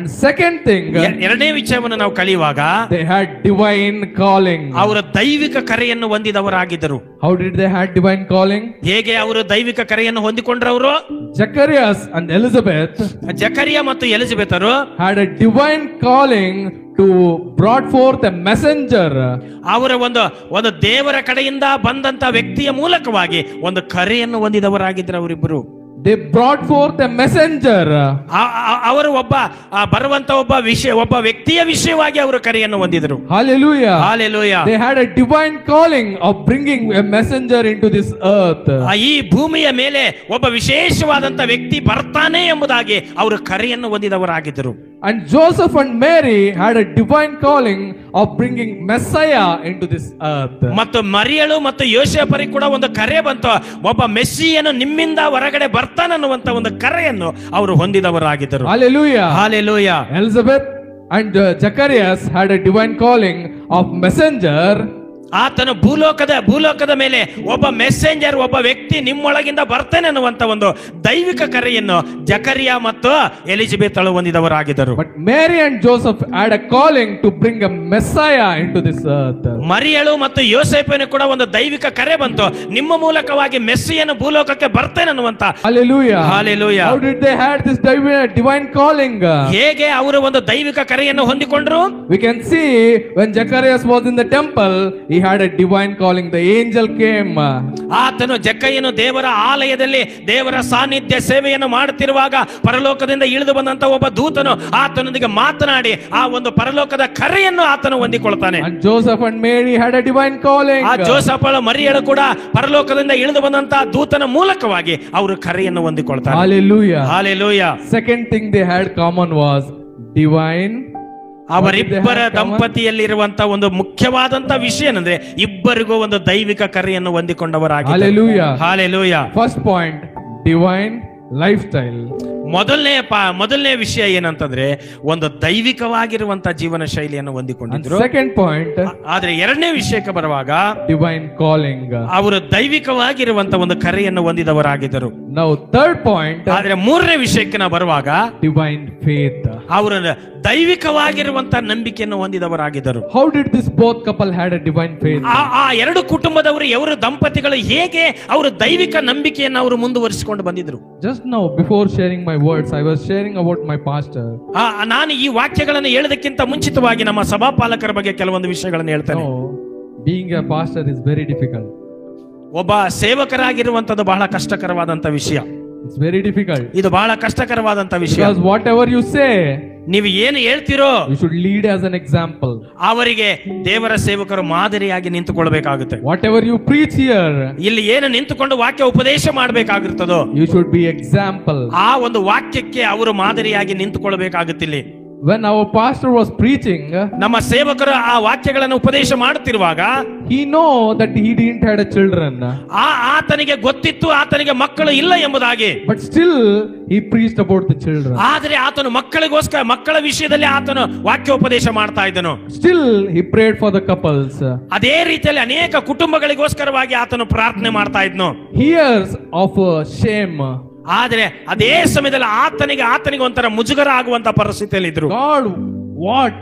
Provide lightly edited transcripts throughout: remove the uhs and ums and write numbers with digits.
And second thing, ಎರಡನೇ ವಿಷಯವನ್ನು ನಾವು ಕಲಿಯುವಾಗ they had divine calling. ಅವರ ದೈವಿಕ ಕರೆಯನ್ನು ಹೊಂದಿದವರಾಗಿದ್ದರು. How did they had divine calling? ಹೇಗೆ ಅವರು ದೈವಿಕ ಕರೆಯನ್ನು ಹೊಂದಿಕೊಂಡ್ರವರು? Zacharias and Elizabeth ಜಕರಿಯ ಮತ್ತು ಎಲಿಜಬೆತರು had a divine calling to brought forth a messenger. ಅವರ ಒಂದು ದೇವರ ಕಡೆಯಿಂದ ಬಂದಂತ ವ್ಯಕ್ತಿಯ ಮೂಲಕವಾಗಿ ಒಂದು ಕರೆಯನ್ನು ಹೊಂದಿದವರಾಗಿದ್ದರು ಅವರಿಬ್ಬರು. They brought forth a messenger. ಅವರು ಬರುವಂತ ಒಬ್ಬ ವ್ಯಕ್ತಿಯ ವಿಷಯವಾಗಿ ಅವರು ಕರೆಯನ್ನು ಹೊಂದಿದರು. Hallelujah. Hallelujah. They had a divine calling of bringing a messenger into this earth. ಈ ಭೂಮಿಯ ಮೇಲೆ ಒಬ್ಬ ವಿಶೇಷವಾದಂತ ವ್ಯಕ್ತಿ ಬರ್ತಾನೆ ಎಂಬುದಾಗಿ ಅವರು ಕರೆಯನ್ನು ಹೊಂದಿದವರಾಗಿದ್ದರು. And Joseph and Mary had a divine calling of bringing Messiah into this earth. ಮತ್ತು ಮರಿಯಳು ಮತ್ತು ಯೋಸೇಫರಿಗೆ ಕೂಡ ಒಂದು ಕರೆ ಬಂತು, ಒಬ್ಬ ಮೆಸ್ಸಿಯನು ನಿಮ್ಮಿಂದ ಹೊರಗಡೆ ಬರ್ತಾನನ್ನುವಂತ ಒಂದು ಕರೆಯನ್ನು ಅವರು ಹೊಂದಿದವರಾಗಿದ್ದರು. Hallelujah. Hallelujah. Elizabeth and Zacharias had a divine calling of messenger. ಆತನು ಭೂಲೋಕದ ಮೇಲೆ ಒಬ್ಬ ಮೆಸೆಂಜರ್, ಒಬ್ಬ ವ್ಯಕ್ತಿ ನಿಮ್ಮೊಳಗಿಂದ ಬರ್ತೇನೆ ಅನ್ನುವಂತ ಒಂದು ದೈವಿಕ ಕರೆಯನ್ನು ಜಕರಿಯ ಮತ್ತು Elizabeth ಹೊಂದಿದವರಾಗಿದ್ದರು. But Mary and Joseph had a calling to bring a Messiah into this earth. ಮರಿಯಳು ಮತ್ತು ಯೋಸೇಫನು ಕೂಡ ಒಂದು ದೈವಿಕ ಕರೆ ಬಂತು, ನಿಮ್ಮ ಮೂಲಕವಾಗಿ ಮೆಸ್ಸಿಯನು ಭೂಲೋಕಕ್ಕೆ ಬರ್ತೇನೆ ಅನ್ನುವಂತ. Hallelujah. Hallelujah. How did they had this divine calling? ಹೇಗೆ ಅವರು ಒಂದು ದೈವಿಕ ಕರೆಯನ್ನು ಹೊಂದಿಕೊಂಡ್ರು? We can see when Zacharias was in the temple, he had a divine calling. The angel came. ಆತನು ಜಕ್ಕಯ್ಯನು ದೇವರ ಆಲಯದಲ್ಲಿ ದೇವರ ಸಾನ್ನಿಧ್ಯ ಸೇವೆಯನ್ನು ಮಾಡುತ್ತಿರುವಾಗ ಪರಲೋಕದಿಂದ ಇಳಿದು ಬಂದಂತ ಒಬ್ಬ ದೂತನು ಆತನೊಂದಿಗೆ ಮಾತನಾಡಿ ಆ ಒಂದು ಪರಲೋಕದ ಕರೆಯನ್ನು ಆತನು ಹೊಂದಿಕೊಳ್ತಾನೆ. And Joseph and Mary had a divine calling. ಆ ಜೋಸಫಳು ಮರಿಯಳು ಕೂಡ ಪರಲೋಕದಿಂದ ಇಳಿದು ಬಂದಂತ ದೂತನ ಮೂಲಕವಾಗಿ ಅವರು ಕರೆಯನ್ನು ಹೊಂದಿಕೊಳ್ತಾರೆ. Hallelujah. Hallelujah. Second thing they had common was divine. ಅವರಿಬ್ಬರ ದಂಪತಿಯಲ್ಲಿರುವಂತ ಒಂದು ಮುಖ್ಯವಾದಂತ ವಿಷಯ ಏನಂದ್ರೆ ಇಬ್ಬರಿಗೂ ಒಂದು ದೈವಿಕ ಕರೆಯನ್ನು ಹೊಂದಿಕೊಂಡವರಾಗಿದ್ದಾರೆ. Hallelujah. Hallelujah. First point, divine lifestyle. ಮೊದಲನೇ ವಿಷಯ ಏನಂತಂದ್ರೆ ಒಂದು ದೈವಿಕವಾಗಿರುವಂತ ಜೀವನ ಶೈಲಿಯನ್ನು ಹೊಂದಿಕೊಂಡಿದ್ರು. Second point, ಆದ್ರೆ ಎರಡನೇ ವಿಷಯಕ್ಕೆ ಬರುವಾಗ divine calling. ಅವರು ದೈವಿಕವಾಗಿರುವಂತ ಒಂದು ಕರೆಯನ್ನು ಹೊಂದಿದವರಾಗಿದ್ದರು. Now third point, ಆದ್ರೆ ಮೂರನೇ ವಿಷಯಕ್ಕೆ ನಾವು ಬರುವಾಗ divine faith. ಅವರು ದೈವಿಕವಾಗಿರುವಂತ ನಂಬಿಕೆಯನ್ನು ಹೊಂದಿದವರಾಗಿದ್ದರು. How did this both couple had a divine faith? ಆ ಎರಡು ಕುಟುಂಬದವರು ಅವರು ದಂಪತಿಗಳು ಹೇಗೆ ಅವರು ದೈವಿಕ ನಂಬಿಕೆಯನ್ನು ಅವರು ಮುಂದುವರಿಸಿಕೊಂಡು ಬಂದಿದ್ರು? Just now before sharing my words, I was sharing about my pastor. ನಾನು ಈ ವಾಕ್ಯಗಳನ್ನು ಹೇಳೋದಕ್ಕಿಂತ ಮುಂಚಿತವಾಗಿ ನಮ್ಮ ಸಭಾಪಾಲಕರ ಬಗ್ಗೆ ಕೆಲವೊಂದು ವಿಷಯಗಳನ್ನು ಹೇಳ್ತೇನೆ. Being a pastor is very difficult. ಒಬ್ಬ ಸೇವಕರಾಗಿರುವಂತದ್ದು ಬಹಳ ಕಷ್ಟಕರವಾದಂತ ವಿಷಯ. It's very difficult. ಇದು ಬಹಳ ಕಷ್ಟಕರವಾದಂತ ವಿಷಯ. Because whatever you say, ನೀವು ಏನು ಹೇಳ್ತಿರೋ you should lead as an example. ಅವರಿಗೆ ದೇವರ ಸೇವಕರು ಮಾದರಿಯಾಗಿ ನಿಂತುಕೊಳ್ಬೇಕಾಗುತ್ತೆ. Whatever you preach here, ಇಲ್ಲಿ ಏನು ನಿಂತುಕೊಂಡು ವಾಕ್ಯ ಉಪದೇಶ ಮಾಡಬೇಕಾಗಿರ್ತದೋ you should be example. ಆ ಒಂದು ವಾಕ್ಯಕ್ಕೆ ಅವರು ಮಾದರಿಯಾಗಿ ನಿಂತುಕೊಳ್ಬೇಕಾಗುತ್ತಿಲ್ಲ. When our pastor was preaching, ನಮ್ಮ ಸೇವಕರು ಆ ವಾಕ್ಯಗಳನ್ನು ಉಪದೇಶ ಮಾಡುತ್ತಿರುವಾಗ he know that he didn't had a children. ಆತನಿಗೆ ಗೊತ್ತಿತ್ತು ಆತನಿಗೆ ಮಕ್ಕಳು ಇಲ್ಲ ಎಂಬುದಾಗಿ. But still he preached about the children. ಆದರೆ ಆತನು ಮಕ್ಕಳ ವಿಷಯದಲ್ಲಿ ಆತನು ವಾಕ್ಯ ಉಪದೇಶ ಮಾಡ್ತಾ ಇದ್ದನು. Still he prayed for the couples. ಅದೇ ರೀತಿಯಲ್ಲಿ ಅನೇಕ ಕುಟುಂಬಗಳಿಗೋಸ್ಕರವಾಗಿ ಆತನು ಪ್ರಾರ್ಥನೆ ಮಾಡ್ತಾ ಇದ್ನು. Years of shame. ಆದ್ರೆ ಅದೇ ಸಮಯದಲ್ಲಿ ಆತನಿಗೆ ಒಂಥರ ಮುಜುಗರ ಆಗುವಂತ ಪರಿಸ್ಥಿತಿಯಲ್ಲಿ ಇದ್ರು. God, what?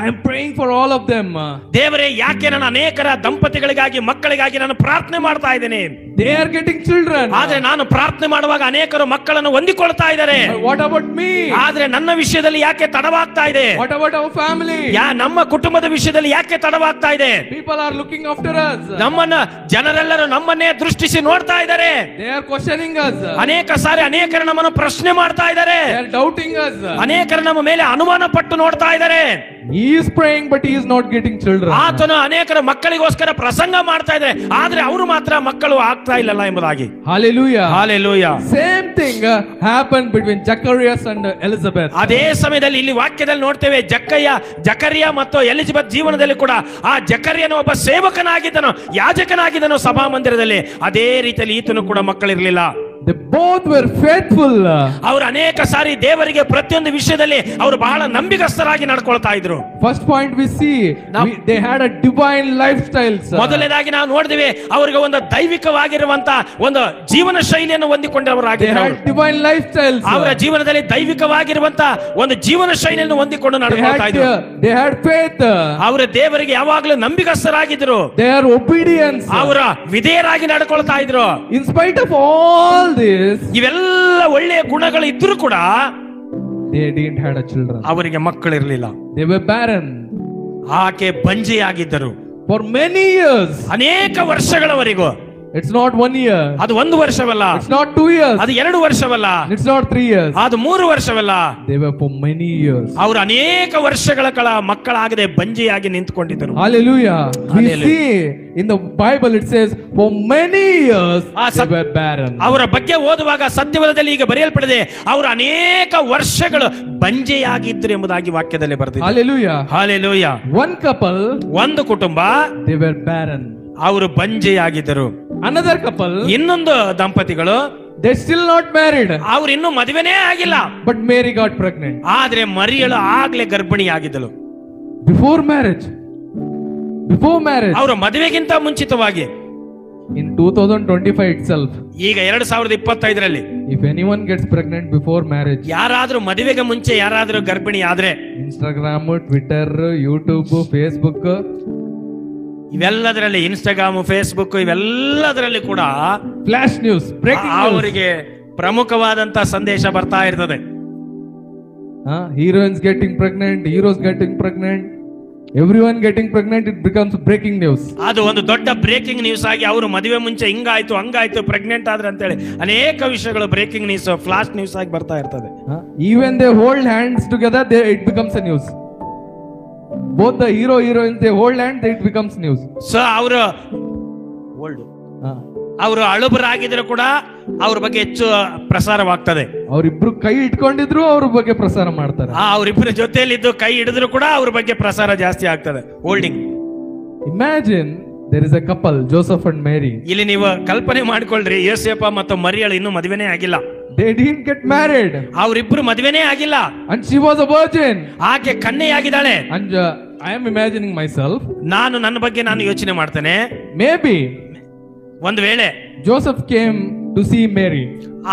I am praying for all of them. ದೇವರೇ, ಯಾಕೆ ನಾನು ಅನೇಕರ ದಂಪತಿಗಳಿಗಾಗಿ ಮಕ್ಕಳಿಗಾಗಿ ನಾನು ಪ್ರಾರ್ಥನೆ ಮಾಡ್ತಾ ಇದ್ದೇನೆ. They are getting children. ಆದ್ರೆ ನಾನು ಪ್ರಾರ್ಥನೆ ಮಾಡುವಾಗ ಅನೇಕರು ಮಕ್ಕಳನ್ನು ಹೊಂದಿಕೊಳ್ತಾ ಇದ್ದಾರೆ. What about me? ಆದ್ರೆ ನನ್ನ ವಿಷಯದಲ್ಲಿ ಯಾಕೆ ತಡವಾಗ್ತಾ ಇದೆ? What about our family? ನಮ್ಮ ಕುಟುಂಬದ ವಿಷಯದಲ್ಲಿ ಯಾಕೆ ತಡವಾಗ್ತಾ ಇದೆ? People are looking after us. ಜನರೆಲ್ಲರೂ ನಮ್ಮನ್ನೇ ದೃಷ್ಟಿಸಿ ನೋಡ್ತಾ ಇದ್ದಾರೆ. They are questioning us. ಅನೇಕರು ನಮ್ಮನ್ನು ಪ್ರಶ್ನೆ ಮಾಡ್ತಾ ಇದ್ದಾರೆ. They are doubting us. ಅನೇಕರು ನಮ್ಮ ಮೇಲೆ ಅನುಮಾನ ಪಟ್ಟು ನೋಡ್ತಾ ಇದ್ದಾರೆ. He is praying but he is not getting children. ಆತನು ಅನೇಕರ ಮಕ್ಕಳಿಗೋಸ್ಕರ ಪ್ರಸಂಗ ಮಾಡ್ತಾ ಇದ್ದಾರೆ, ಆದ್ರೆ ಅವರು ಮಾತ್ರ ಮಕ್ಕಳು ಆಗ್ತಾ ಇಲ್ಲಲ್ಲ ಎಂಬುದಾಗಿ. Hallelujah. Hallelujah. Same thing happened between Zacharias and Elizabeth. ಅದೇ ಸಮಯದಲ್ಲಿ ಇಲ್ಲಿ ವಾಕ್ಯದಲ್ಲಿ ನೋಡ್ತೇವೆ, ಜಕರಿಯ ಮತ್ತು ಎಲಿಜಬೆತ್ ಜೀವನದಲ್ಲಿ ಕೂಡ ಆ ಜಕರಿಯನು ಒಬ್ಬ ಸೇವಕನಾಗಿದ್ದನು, ಯಾಜಕನಾಗಿದ್ದನು ಸಭಾ ಮಂದಿರದಲ್ಲಿ. ಅದೇ ರೀತಿಯಲ್ಲಿ ಈತನು ಕೂಡ ಮಕ್ಕಳಿರಲಿಲ್ಲ. They both were faithful. ಅವರು ಅನೇಕ ಸಾರಿ ದೇವರಿಗೆ ಪ್ರತಿಯೊಂದು ವಿಷಯದಲ್ಲಿ ಅವರು ಬಹಳ ನಂಬಿಕಸ್ಥರಾಗಿ ನಡ್ಕೊಳ್ತಾ ಇದ್ರು. First point we see they had a divine lifestyle. ಮೊದಲನೇದಾಗಿ ನಾವು ನೋಡಿದ್ವಿ ಅವರಿಗೆ ಒಂದು ದೈವಿಕವಾಗಿರುವಂತ ಒಂದು ಜೀವನ ಶೈಲಿಯನ್ನು ಹೊಂದಿಕೊಂಡವರಾಗಿದ್ದರು. Divine lifestyle. ಅವರ ಜೀವನದಲ್ಲಿ ದೈವಿಕವಾಗಿರುವಂತ ಒಂದು ಜೀವನ ಶೈಲಿಯನ್ನು ಹೊಂದಿಕೊಂಡು ನಡ್ಕೊಳ್ತಾ ಇದ್ರು. They had faith. ಅವರ ದೇವರಿಗೆ ಯಾವಾಗಲೂ ನಂಬಿಕಸ್ಥರಾಗಿದ್ರು. They are obedience. ಅವರ ವಿಧೇಯರಾಗಿ ನಡ್ಕೊಳ್ತಾ ಇದ್ರು. In spite of all this, ಇವೆಲ್ಲ ಒಳ್ಳೆಯ ಗುಣಗಳು ಇದ್ರೂ ಕೂಡ they didn't had a children. ಅವರಿಗೆ ಮಕ್ಕಳಿರಲಿಲ್ಲ. They were barren. ಆಕೆ ಬಂಜೆಯಾಗಿದ್ದರು For many years. ಅನೇಕ ವರ್ಷಗಳವರೆಗೂ. It's not 1 year. ಅದು 1 ವರ್ಷವಲ್ಲ. It's not 2 years. ಅದು 2 ವರ್ಷವಲ್ಲ. It's not 3 years. ಅದು 3 ವರ್ಷವಲ್ಲ. They were for many years. ಅವರು ಅನೇಕ ವರ್ಷಗಳ ಕಾಲ ಮಕ್ಕಳಾಗದೆ ಬಂಜೆಯಾಗಿ ನಿಂತುಕೊಂಡಿದ್ದರು. Hallelujah. We see in the Bible it says for many years they were barren. ಅವರ ಬಗ್ಗೆ ಓದುವಾಗ ಸತ್ಯವೇದದಲ್ಲಿ ಈಗ ಬರೆಯಲ್ಪಟ್ಟಿದೆ ಅವರು ಅನೇಕ ವರ್ಷಗಳು ಬಂಜೆಯಾಗಿದ್ದರು ಎಂಬುದಾಗಿ ವಾಕ್ಯದಲ್ಲಿ ಬರೆದಿದೆ. Hallelujah. Hallelujah. One couple, ಒಂದು ಕುಟುಂಬ, they were barren. ಅವರು ಬಂಜೆಯಾಗಿದ್ದರು. Another couple, ಇನ್ನೊಂದು ದಂಪತಿಗಳು, they still not married. ಅವರು ಇನ್ನೂ ಮದುವೆನೇ ಆಗಿಲ್ಲ. But Mary got pregnant. ಆದ್ರೆ ಮರಿಯಳು ಆಗ್ಲೇ ಗರ್ಭಿಣಿಯಾಗಿದ್ದಳು. Before marriage. Before marriage. ಅವರ ಮದುವೆಗಿಂತ ಮುಂಚಿತವಾಗಿ. In 2025 itself. ಈಗ 2025ರಲ್ಲಿ if anyone gets pregnant before marriage, ಯಾರಾದ್ರೂ ಮದುವೆಗೆ ಮುಂಚೆ ಯಾರಾದ್ರೂ ಗರ್ಭಿಣಿ ಆದ್ರೆ Instagram, Twitter, YouTube, Facebook, ಇವೆಲ್ಲದರಲ್ಲಿ ಇನ್ಸ್ಟಾಗ್ರಾಮ್, ಫೇಸ್ಬುಕ್ ಇವೆಲ್ಲದರಲ್ಲಿ ಕೂಡ ಫ್ಲಾಶ್ ನ್ಯೂಸ್, ಬ್ರೇಕಿಂಗ್ ನ್ಯೂಸ್, ಅವರಿಗೆ ಪ್ರಮುಖವಾದಂತ ಸಂದೇಶ ಬರ್ತಾ ಇರ್ತದೆ. Heroines getting pregnant, heroes getting pregnant, everyone getting pregnant, it becomes breaking news. ಅದು ಒಂದು ದೊಡ್ಡ ಬ್ರೇಕಿಂಗ್ ನ್ಯೂಸ್ ಆಗಿ ಅವರು ಮದುವೆ ಮುಂಚೆ ಹಿಂಗಾಯ್ತು ಹಂಗಾಯ್ತು ಪ್ರೆಗ್ನೆಂಟ್ ಆದ್ರೆ ಅಂತೇಳಿ ಅನೇಕ ವಿಷಯಗಳು ಬ್ರೇಕಿಂಗ್ ನ್ಯೂಸ್, ಫ್ಲಾಶ್ ನ್ಯೂಸ್ ಆಗಿ ಬರ್ತಾ ಇರ್ತದೆ. Even they hold hands together, it becomes a news. Both the hero heroines they hold hands, it becomes news. So ಅವರು ಅಳುಬರಾಗಿದ್ರು ಕೂಡ ಅವ್ರ ಬಗ್ಗೆ ಹೆಚ್ಚು ಪ್ರಸಾರವಾಗ್ತದೆ. ಅವರಿಬ್ರು ಕೈ ಇಟ್ಕೊಂಡಿದ್ರು ಅವ್ರ ಬಗ್ಗೆ ಪ್ರಸಾರ ಮಾಡ್ತಾರೆ. ಅವರಿಬ್ಬರ ಜೊತೆಯಲ್ಲಿದ್ದು ಕೈ ಹಿಡಿದ್ರು ಕೂಡ ಅವ್ರ ಬಗ್ಗೆ ಪ್ರಸಾರ ಜಾಸ್ತಿ ಆಗ್ತದೆ. Holding. Imagine there is a couple, Joseph and Mary. ಇಲ್ಲಿ ನೀವು ಕಲ್ಪನೆ ಮಾಡ್ಕೊಳ್ರಿ, ಯೋಸೇಫ ಮತ್ತು ಮರಿಯಳು ಇನ್ನೂ ಮದುವೆನೇ ಆಗಿಲ್ಲ. They didn't get married. ಅವರಿಬ್ರು ಮದುವೆನೇ ಆಗಿಲ್ಲ. And she was a virgin. ಆಕೆ ಕನ್ಯೆಯಾಗಿದ್ದಾಳೆ. And I am imagining myself. ನಾನು ನನ್ನ ಬಗ್ಗೆ ನಾನು ಯೋಚನೆ ಮಾಡ್ತೇನೆ. Maybe ಒಂದು ವೇಳೆ Joseph came to see Mary.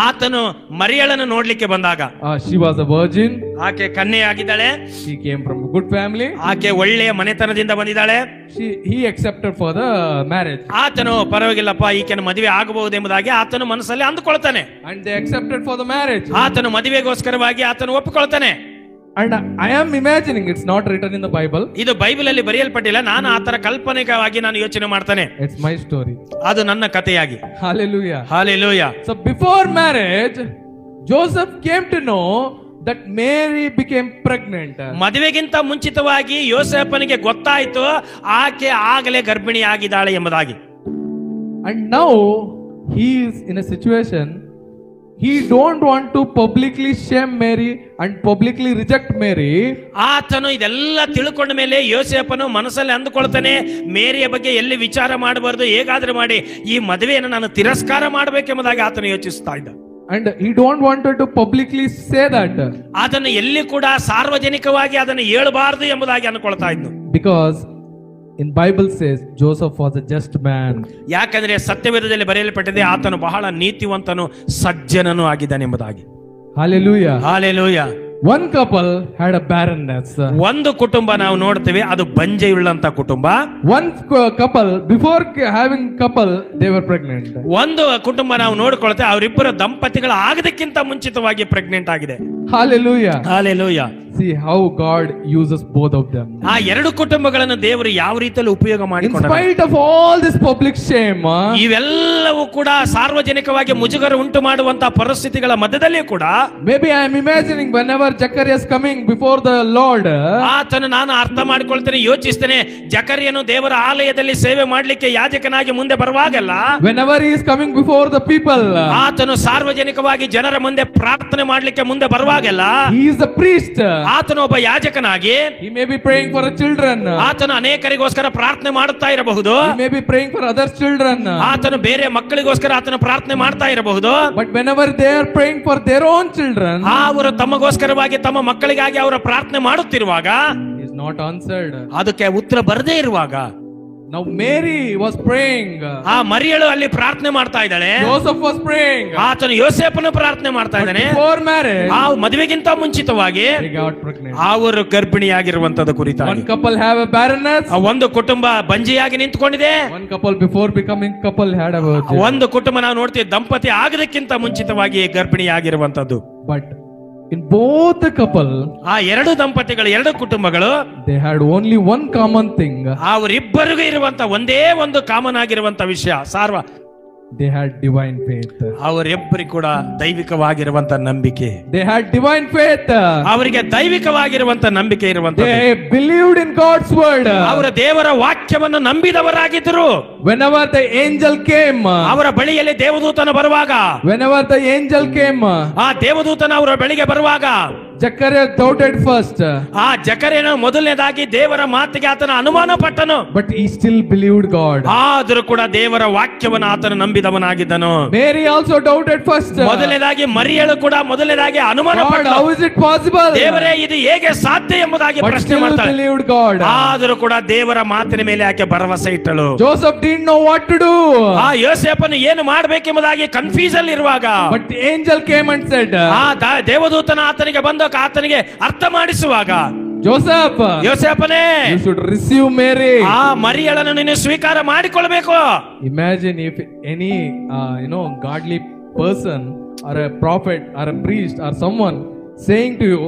ಆತನು ಮರಿಯಳನ್ನು ನೋಡ್ಲಿಕ್ಕೆ ಬಂದಾಗ she was a virgin. ಆಕೆ ಕನ್ಯೆಯಾಗಿದ್ದಾಳೆ. She came from a good family. ಆಕೆ ಒಳ್ಳೆಯ ಮನೆತನದಿಂದ ಬಂದಿದ್ದಾಳೆ. He accepted for the marriage. ಆತನು ಪರವಾಗಿಲ್ಲಪ್ಪ ಈಕೆನ ಮದುವೆ ಆಗಬಹುದು ಎಂಬುದಾಗಿ ಆತನು ಮನಸ್ಸಲ್ಲಿ ಅಂದುಕೊಳ್ತಾನೆ. And they accepted for the marriage. ಆತನು ಮದುವೆಗೋಸ್ಕರವಾಗಿ ಆತನು ಒಪ್ಪಿಕೊಳ್ತಾನೆ. And I am imagining, it's not written in the Bible. ಇದು ಬೈಬಲ್ ಅಲ್ಲಿ ಬರೆಯಲ್ಪಟ್ಟಿಲ್ಲ. ನಾನು ಆತರ ಕಲ್ಪನೆಗಾಗಿ ನಾನು ಯೋಚನೆ ಮಾಡ್ತಾನೆ. It's my story. ಅದು ನನ್ನ ಕಥೆಯಾಗಿ. Hallelujah. Hallelujah. So before marriage, Joseph came to know that Mary became pregnant. ಮದುವೆಗಿಂತ ಮುಂಚಿತವಾಗಿ ಯೋಸೇಫನಿಗೆ ಗೊತ್ತಾಯಿತು ಆಕೆ ಆಗಲೇ ಗರ್ಭಿಣಿ ಆಗಿದ್ದಾಳೆ ಎಂಬುದಾಗಿ. And now he is in a situation, he don't want to publicly shame Mary and publicly reject Mary. ಆತನು ಇದೆಲ್ಲ ತಿಳ್ಕೊಂಡ ಮೇಲೆ ಯೋಸೇಫನು ಮನಸ್ಸಲ್ಲಿ ಅಂದುಕೊಳ್ತಾನೆ, ಮೇರಿಯ ಬಗ್ಗೆ ಎಲ್ಲಿ ವಿಚಾರ ಮಾಡಬಾರದು, ಹೇಗಾದ್ರೂ ಮಾಡಿ ಈ ಮದುವೆಯನ್ನು ನಾನು ತಿರಸ್ಕಾರ ಮಾಡಬೇಕೆಂಬುದಾಗಿ ಆತನು ಯೋಚಿಸ್ತಾ ಇದ್ದ. And he don't wanted to publicly say that. ಅದನ್ನು ಎಲ್ಲಿ ಕೂಡ ಸಾರ್ವಜನಿಕವಾಗಿ ಅದನ್ನು ಹೇಳಬಾರದು ಎಂಬುದಾಗಿ ಅನ್ಕೊಳ್ತಾ ಇದ್ನು. Because in Bible says Joseph was a just man. ಯಾಕಂದ್ರೆ ಸತ್ಯವೇದದಲ್ಲಿ ಬರೆಯಲ್ಪಟ್ಟಿದೆ ಆತನು ಬಹಳ ನೀತಿವಂತನು ಸಜ್ಜನನು ಆಗಿದ್ದಾನೆ ಎಂಬುದಾಗಿ. Hallelujah. Hallelujah. One couple had a barrenness. ಒಂದು ಕುಟುಂಬ ನಾವು ನೋಡ್ತೇವೆ ಅದು ಬಂಜೆಯುಳ್ಳಂತ ಕುಟುಂಬ. One couple, before having couple, they were pregnant. ಒಂದು ಕುಟುಂಬ ನಾವು ನೋಡ್ಕೊಳ್ತೇವೆ ಅವರಿಬ್ಬರು ದಂಪತಿಗಳು ಆಗದಕ್ಕಿಂತ ಮುಂಚಿತವಾಗಿ ಪ್ರೆಗ್ನೆಂಟ್ ಆಗಿದೆ. Hallelujah. Hallelujah. See how God uses both of them. ಆ ಎರಡು ಕುಟುಂಬಗಳನ್ನು ದೇವರು ಯಾವ ರೀತಿಯಲ್ಲಿ ಉಪಯೋಗ In ಮಾಡಿಕೊಂಡರು. spite of all this public shame, ಇವೆಲ್ಲವೂ ಕೂಡ ಸಾರ್ವಜನಿಕವಾಗಿ ಮುಜುಗರ ಉಂಟು ಮಾಡುವಂತಹ ಪರಿಸ್ಥಿತಿಗಳ ಮಧ್ಯದಲ್ಲಿ ಕೂಡ maybe I am imagining whenever Zachariah is coming before the Lord, ಆತನು ನಾನು ಅರ್ಥ ಮಾಡ್ಕೊಳ್ತೇನೆ, ಯೋಚಿಸ್ತೇನೆ, ಜಕರಿಯನು ದೇವರ ಆಲಯದಲ್ಲಿ ಸೇವೆ ಮಾಡ್ಲಿಕ್ಕೆ ಯಾಜಕನಾಗಿ ಮುಂದೆ ಬರುವಾಗಲ್ಲ, whenever he is coming before the people, ಆತನು ಸಾರ್ವಜನಿಕವಾಗಿ ಜನರ ಮುಂದೆ ಪ್ರಾರ್ಥನೆ ಮಾಡ್ಲಿಕ್ಕೆ ಮುಂದೆ ಬರುವಾಗಲ್ಲ, he is the priest. ಆತನು ಒಬ್ಬ ಯಾಜಕನಾಗಿ he may be praying for the children, ಆತನು ಅನೇಕರಿಗೋಸ್ಕರ ಪ್ರಾರ್ಥನೆ ಮಾಡುತ್ತಾ ಇರಬಹುದು, he may be praying for other children, ಆತನು ಬೇರೆ ಮಕ್ಕಳಿಗೋಸ್ಕರ ಆತನು ಪ್ರಾರ್ಥನೆ ಮಾಡ್ತಾ ಇರಬಹುದು. but whenever they are praying for their own children, ಅವರು ತಮಗೋಸ್ಕರವಾಗಿ ತಮ್ಮ ಮಕ್ಕಳಿಗಾಗಿ ಅವರ ಪ್ರಾರ್ಥನೆ ಮಾಡುತ್ತಿರುವಾಗ he is not answered. ಅದಕ್ಕೆ ಉತ್ತರ ಬರದೇ ಇರುವಾಗ, now Mary was praying, ಆ ಮರಿಯಳು ಅಲ್ಲಿ ಪ್ರಾರ್ಥನೆ ಮಾಡ್ತಾ ಇದ್ದಾಳೆ, Joseph was praying, ಆತನು ಯೋಸೇಫನು ಪ್ರಾರ್ಥನೆ ಮಾಡ್ತಾ ಇದ್ದಾನೆ. before marriage ಆ ಮದುವೆಗಿಂತ ಮುಂಚಿತವಾಗಿ they got pregnant. ಅವರು ಗರ್ಭಿಣಿಯಾಗಿರುವಂತದ್ದು ಕುರಿತಾಗಿ one couple have a barrenness, ಒಂದು ಕುಟುಂಬ ಬಂಜಿಯಾಗಿ ನಿಂತುಕೊಂಡಿದೆ. one couple before becoming couple had a virgin. ಒಂದು ಕುಟುಂಬ ನಾವು ನೋಡ್ತೀವಿ ದಂಪತಿ ಆಗದಕ್ಕಿಂತ ಮುಂಚಿತವಾಗಿ ಗರ್ಭಿಣಿಯಾಗಿರುವಂತದ್ದು. but in both the couple, ಆ ಎರಡು ದಂಪತಿಗಳು, ಎರಡು ಕುಟುಂಬಗಳು, they had only one common thing, ಅವರಿಬ್ಬರಿಗೂ ಇರುವಂತ ಒಂದೇ ಒಂದು ಕಾಮನ್ ಆಗಿರುವಂತ ವಿಷಯ, they had divine faith. ಅವರಿಬ್ಬರಿಗೂ ಕೂಡ ದೈವಿಕವಾಗಿರುವಂತ ನಂಬಿಕೆ. They had divine faith. ಅವರಿಗೆ ದೈವಿಕವಾಗಿರುವಂತ ನಂಬಿಕೆ ಇರುವಂತ, they believed in God's word. ಅವರ ದೇವರ ವಾಕ್ಯವನ್ನು ನಂಬಿದವರಾಗಿದ್ದರು. whenever the angel came, ಅವರ ಬಳಿಯಲ್ಲಿ ದೇವದೂತನು ಬರುವಾಗ, whenever the angel came, ಆ ದೇವದೂತನ ಅವರ ಬಳಿಗೆ ಬರುವಾಗ Zechariah doubted first, ಆ ಜಕರ್ಯನು ಮೊದಲನೇದಾಗಿ ದೇವರ ಮಾತಿಗೆ ಆತನ ಅನುಮಾನ ಪಟ್ಟನು, but he still believed God. ಆದರೂ ಕೂಡ ದೇವರ ವಾಕ್ಯವನ್ನು ಆತನು ನಂಬಿದವನಾಗಿದ್ದನು. Mary also doubted first, ಮೊದಲನೇದಾಗಿ ಮರಿಯಳು ಕೂಡ ಮೊದಲನೇದಾಗಿ ಅನುಮಾನ God, ಪಟ್ಟಳು. how is it possible? ದೇವರೇ ಇದು ಹೇಗೆ ಸಾಧ್ಯ ಎಂಬುದಾಗಿ but ಪ್ರಶ್ನೆ still ಮಾಡ್ತಾಳೆ. believed God. ಆದರೂ ಕೂಡ ದೇವರ ಮಾತಿನ ಮೇಲೆ ಆಕೆ ಭರವಸೆ ಇಟ್ಟಳು. Joseph didn't know what to do, ಆ ಯೋಸೇಫನು ಏನು ಮಾಡಬೇಕೆಂಬುದಾಗಿ ಕನ್ಫ್ಯೂಸ್ ಅಲ್ಲಿ ಇರುವಾಗ, but the angel came and said, ಆ ದೇವದೂತನ ಆತನಿಗೆ ಬಂದು ಆತನಿಗೆ ಅರ್ಥ ಮಾಡಿಸುವಾಗ, Joseph, ಯೋಸೇಫನೇ, you should receive Mary. ಆ ಮರಿಯಳನ್ನು ನೀನು ಸ್ವೀಕಾರ ಮಾಡಿಕೊಳ್ಳಬೇಕು. Imagine if any godly person or a prophet or a priest or someone saying to you,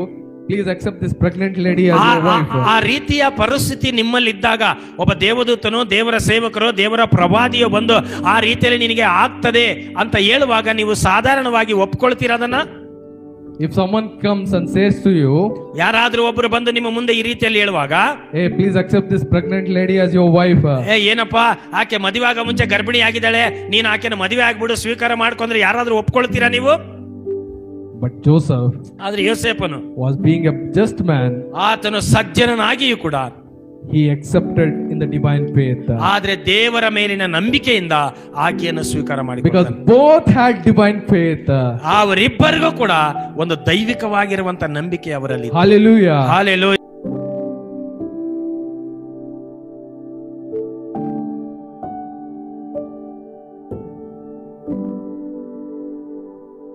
please accept this pregnant lady as your wife. ಆ ರೀತಿಯ ಪರಿಸ್ಥಿತಿ ನಿಮ್ಮಲ್ಲಿದ್ದಾಗ ಒಬ್ಬ ದೇವದೂತನು, ದೇವರ ಸೇವಕರು, ದೇವರ ಪ್ರವಾದಿಯು ಬಂದು ಆ ರೀತಿಯಲ್ಲಿ ನಿನಗೆ ಆಗ್ತದೆ ಅಂತ ಹೇಳುವಾಗ ನೀವು ಸಾಧಾರಣವಾಗಿ ಒಪ್ಕೊಳ್ತೀರಾ ಅದನ್ನ? If someone comes and says to you, ಯಾರಾದ್ರೂ ಒಬ್ರು ಬಂದು ನಿಮ್ಮ ಮುಂದೆ ಈ ರೀತಿಯಲ್ಲಿ ಹೇಳುವಾಗ, hey, please accept this pregnant lady as your wife, ಏನಪ್ಪಾ ಆಕೆ ಮದುವೆಯಾಗ ಮುಂಚೆ ಗರ್ಭಿಣಿ ಆಗಿದ್ದಾಳೆ, ನೀನು ಆಕೆನ ಮದುವೆ ಆಗ್ಬಿಡು, ಸ್ವೀಕಾರ ಮಾಡ್ಕೊಂಡ್ರೆ ಯಾರಾದ್ರೂ ಒಪ್ಕೊಳ್ತೀರಾ ನೀವು? but Joseph, ಆದ್ರೆ ಯೋಸೇಫನು was being a just man, ಆತನು ಸಜ್ಜನನಾಗಿಯೂ ಕೂಡ he accepted in the divine faith, ಆದ್ರೆ ದೇವರ ಮೇಲಿನ ನಂಬಿಕೆಯಿಂದ ಆಕೆಯನ್ನು ಸ್ವೀಕಾರ ಮಾಡಿ, because both had divine faith. ಅವರಿಬ್ಬರಿಗೂ ಕೂಡ ಒಂದು ದೈವಿಕವಾಗಿರುವಂತ ನಂಬಿಕೆ ಅವರಲ್ಲಿ. Hallelujah. Hallelujah.